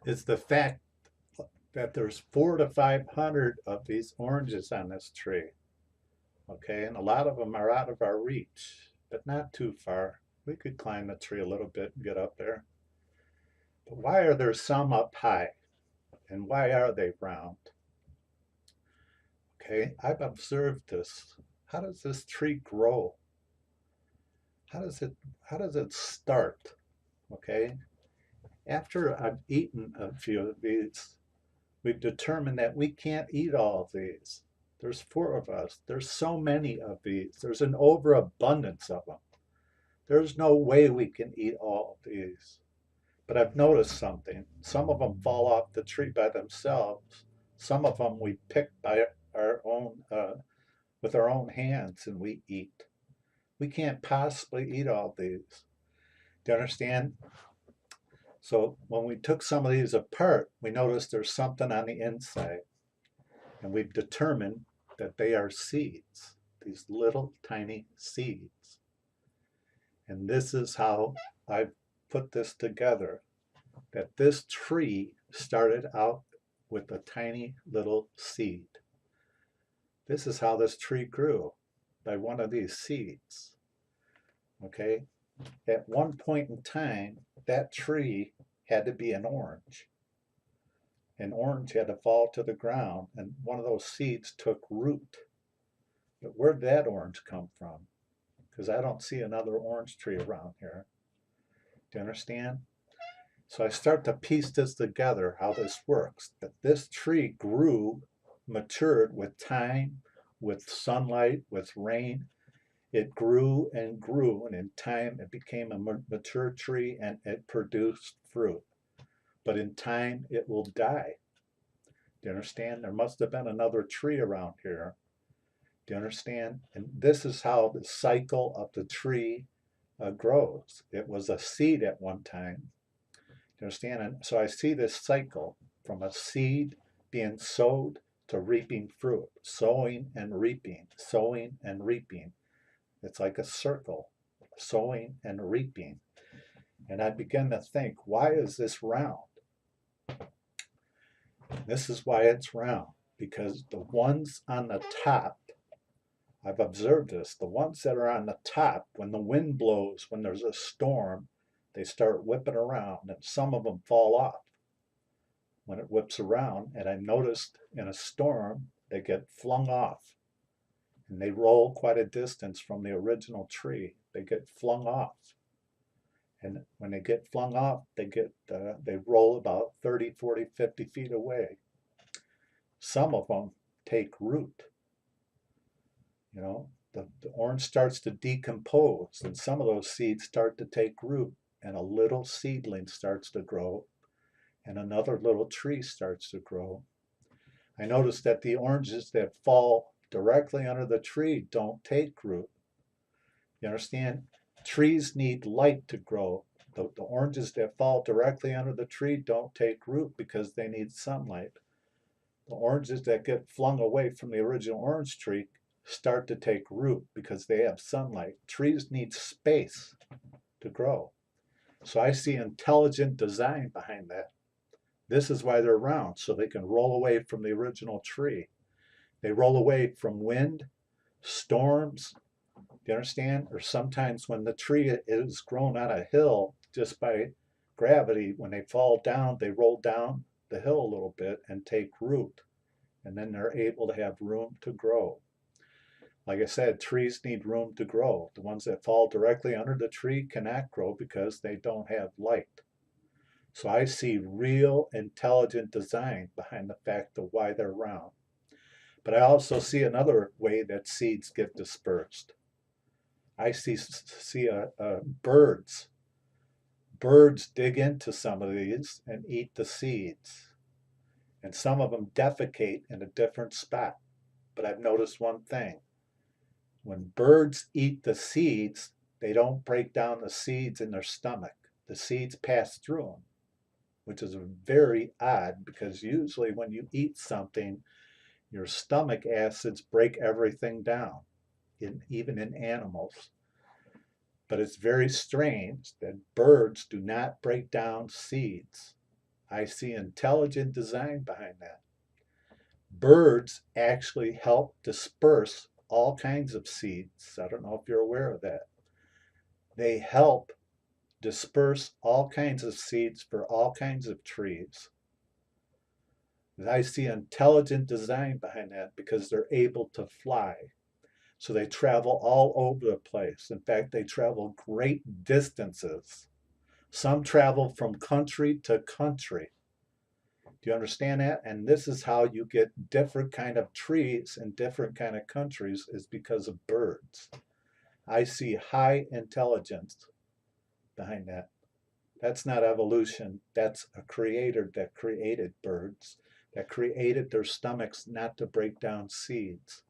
is the fact that there's 400 to 500 of these oranges on this tree. Okay, and a lot of them are out of our reach, but not too far. We could climb the tree a little bit and get up there. But why are there some up high? And why are they round? Okay, I've observed this. How does this tree grow? How does it how does it start? Okay, after I've eaten a few of these, we've determined that we can't eat all of these. There's four of us. There's so many of these. There's an overabundance of them. There's no way we can eat all of these. But I've noticed something. Some of them fall off the tree by themselves. Some of them we pick by our own with our own hands and we eat. We can't possibly eat all these. Do you understand? So when we took some of these apart, we noticed there's something on the inside, and we've determined that they are seeds, these little tiny seeds. And this is how I've put this together, that this tree started out with a tiny little seed. This is how this tree grew, by one of these seeds. Okay? At one point in time, that tree had to be an orange. An orange had to fall to the ground, and one of those seeds took root. But where'd that orange come from? Because I don't see another orange tree around here. Do you understand? So I start to piece this together, how this works. That this tree grew, matured with time, with sunlight, with rain. It grew and grew, and in time it became a mature tree and it produced fruit. But in time it will die. Do you understand? There must have been another tree around here. Do you understand? And this is how the cycle of the tree grows. It was a seed at one time. Do you understand? And so I see this cycle from a seed being sowed to reaping fruit, sowing and reaping, sowing and reaping. It's like a circle, sowing and reaping. And I begin to think, why is this round? This is why it's round, because the ones on the top, I've observed this, the ones that are on the top, when the wind blows, when there's a storm, they start whipping around and some of them fall off when it whips around. And I noticed in a storm, they get flung off and they roll quite a distance from the original tree. They get flung off. And when they get flung off, they roll about 30, 40, 50 feet away. Some of them take root. You know, the orange starts to decompose, and some of those seeds start to take root, and a little seedling starts to grow, and another little tree starts to grow. I noticed that the oranges that fall directly under the tree don't take root. You understand? Trees need light to grow. The oranges that fall directly under the tree don't take root because they need sunlight. The oranges that get flung away from the original orange tree start to take root because they have sunlight. Trees need space to grow. So I see intelligent design behind that. This is why they're round, so they can roll away from the original tree. They roll away from wind, storms, do you understand? Or sometimes when the tree is grown on a hill just by gravity, when they fall down, they roll down the hill a little bit and take root. And then they're able to have room to grow. Like I said, trees need room to grow. The ones that fall directly under the tree cannot grow because they don't have light. So I see real intelligent design behind the fact of why they're round. But I also see another way that seeds get dispersed. I see birds. Birds dig into some of these and eat the seeds. And some of them defecate in a different spot. But I've noticed one thing. When birds eat the seeds, they don't break down the seeds in their stomach. The seeds pass through them, which is very odd because usually when you eat something, your stomach acids break everything down, even in animals. But it's very strange that birds do not break down seeds. I see intelligent design behind that. Birds actually help disperse all kinds of seeds. I don't know if you're aware of that. They help disperse all kinds of seeds for all kinds of trees. And I see intelligent design behind that because they're able to fly. So they travel all over the place. In fact, they travel great distances. Some travel from country to country. Do you understand that? And this is how you get different kind of trees in different kind of countries, is because of birds. I see high intelligence behind that. That's not evolution. That's a creator that created birds, that created their stomachs not to break down seeds.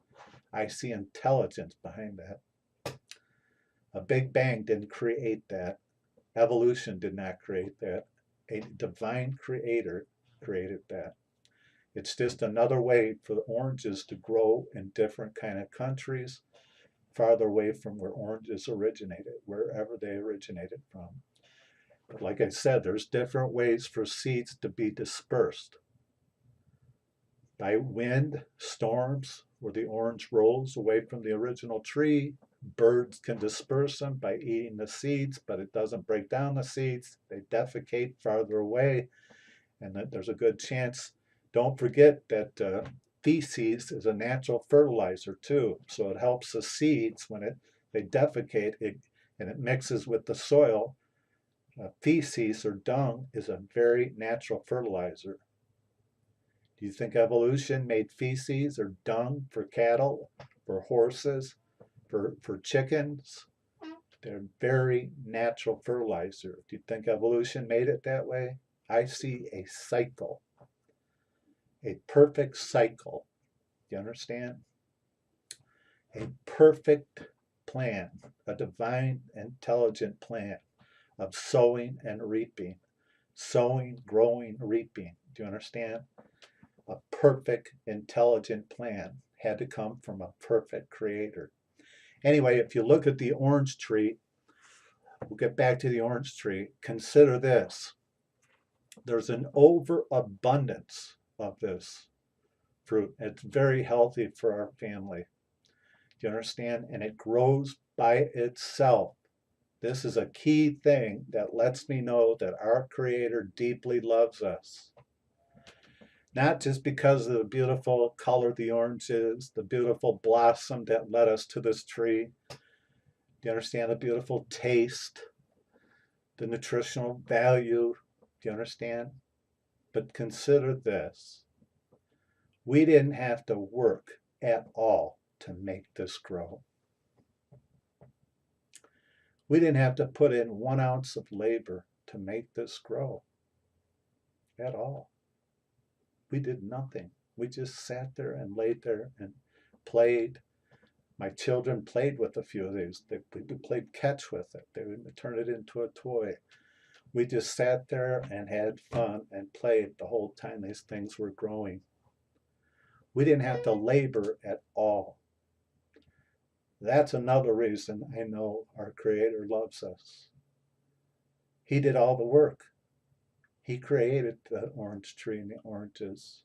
I see intelligence behind that. A Big Bang didn't create that. Evolution did not create that. A divine creator created that. It's just another way for the oranges to grow in different kind of countries, farther away from where oranges originated, wherever they originated from. But like I said, there's different ways for seeds to be dispersed. By wind, storms, where the orange rolls away from the original tree, birds can disperse them by eating the seeds, but it doesn't break down the seeds. They defecate farther away, and that there's a good chance. Don't forget that feces is a natural fertilizer too, so it helps the seeds when they defecate and it mixes with the soil. Feces or dung is a very natural fertilizer. Do you think evolution made feces or dung for cattle, for horses, for chickens? They're very natural fertilizer. Do you think evolution made it that way? I see a cycle, a perfect cycle. Do you understand? A perfect plan, a divine, intelligent plan of sowing and reaping. Sowing, growing, reaping. Do you understand? A perfect, intelligent plan had to come from a perfect creator. Anyway, if you look at the orange tree, we'll get back to the orange tree. Consider this. There's an overabundance of this fruit. It's very healthy for our family. Do you understand? And it grows by itself. This is a key thing that lets me know that our Creator deeply loves us. Not just because of the beautiful color the orange is, the beautiful blossom that led us to this tree. Do you understand the beautiful taste, the nutritional value? Do you understand? But consider this. We didn't have to work at all to make this grow. We didn't have to put in 1 ounce of labor to make this grow at all. We did nothing. We just sat there and laid there and played. My children played with a few of these. They played catch with it. They would turn it into a toy. We just sat there and had fun and played the whole time these things were growing. We didn't have to labor at all. That's another reason I know our Creator loves us. He did all the work. He created the orange tree and the oranges.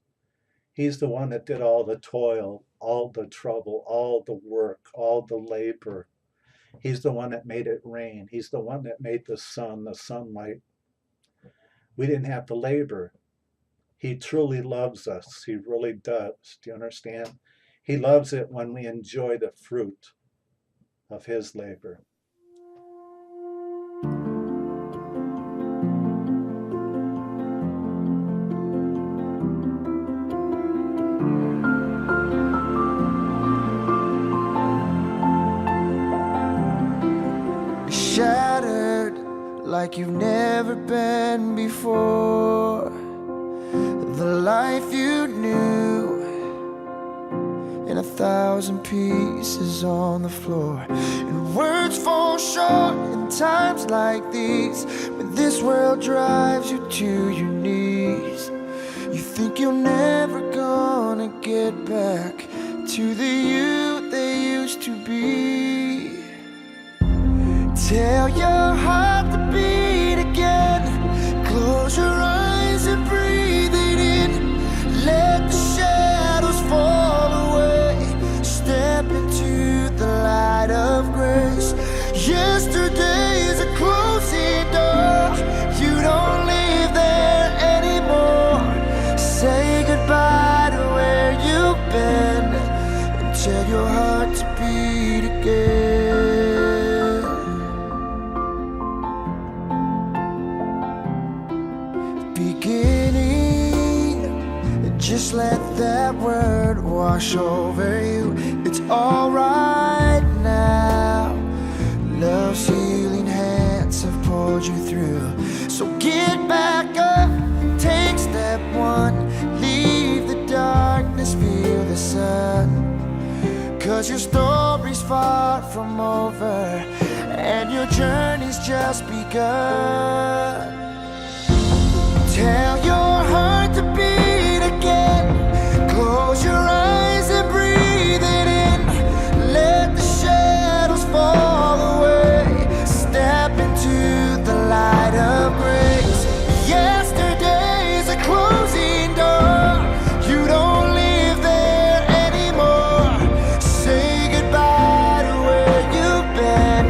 He's the one that did all the toil, all the trouble, all the work, all the labor. He's the one that made it rain. He's the one that made the sun, the sunlight. We didn't have to labor. He truly loves us. He really does. Do you understand? He loves it when we enjoy the fruit of His labor. Shattered like you've never been before. The life you knew in 1,000 pieces on the floor. And words fall short in times like these, when this world drives you to your knees. You think you're never gonna get back to the you they used to be. Tell your heart to beat again. Close your eyes and Just let that word wash over you. It's alright now. Love's healing hands have pulled you through. So get back up, take step one. Leave the darkness, feel the sun. 'Cause your story's far from over, and your journey's just begun. Tell your heart to beat again. Close your eyes and breathe it in. Let the shadows fall away. Step into the light of grace. Yesterday's a closing door. You don't live there anymore. Say goodbye to where you've been,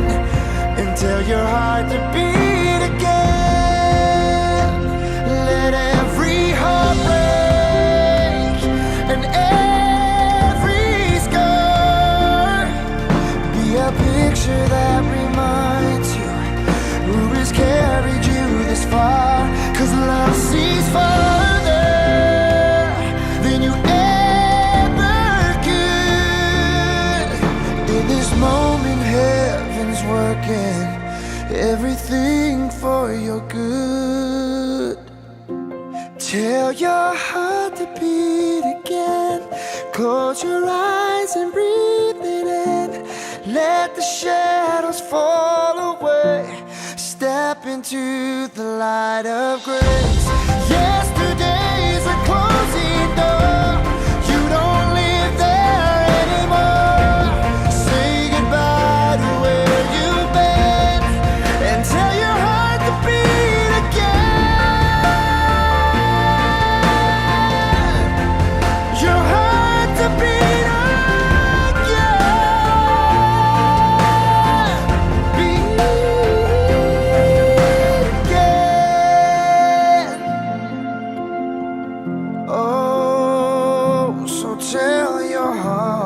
and tell your heart to beat again. Let every heart break and every scar be a picture that reminds you who has carried you this far. 'Cause love sees farther than you ever could. In this moment, heaven's working everything for your good. Tell your heart to beat again. Close your eyes and breathe it in. Let the shadows fall away. Step into the light of grace. Yesterday's a closing door. You don't live there anymore. Say goodbye to where you've been, and tell your heart to beat again. Your heart to beat again. Beat again. Oh, so tell your heart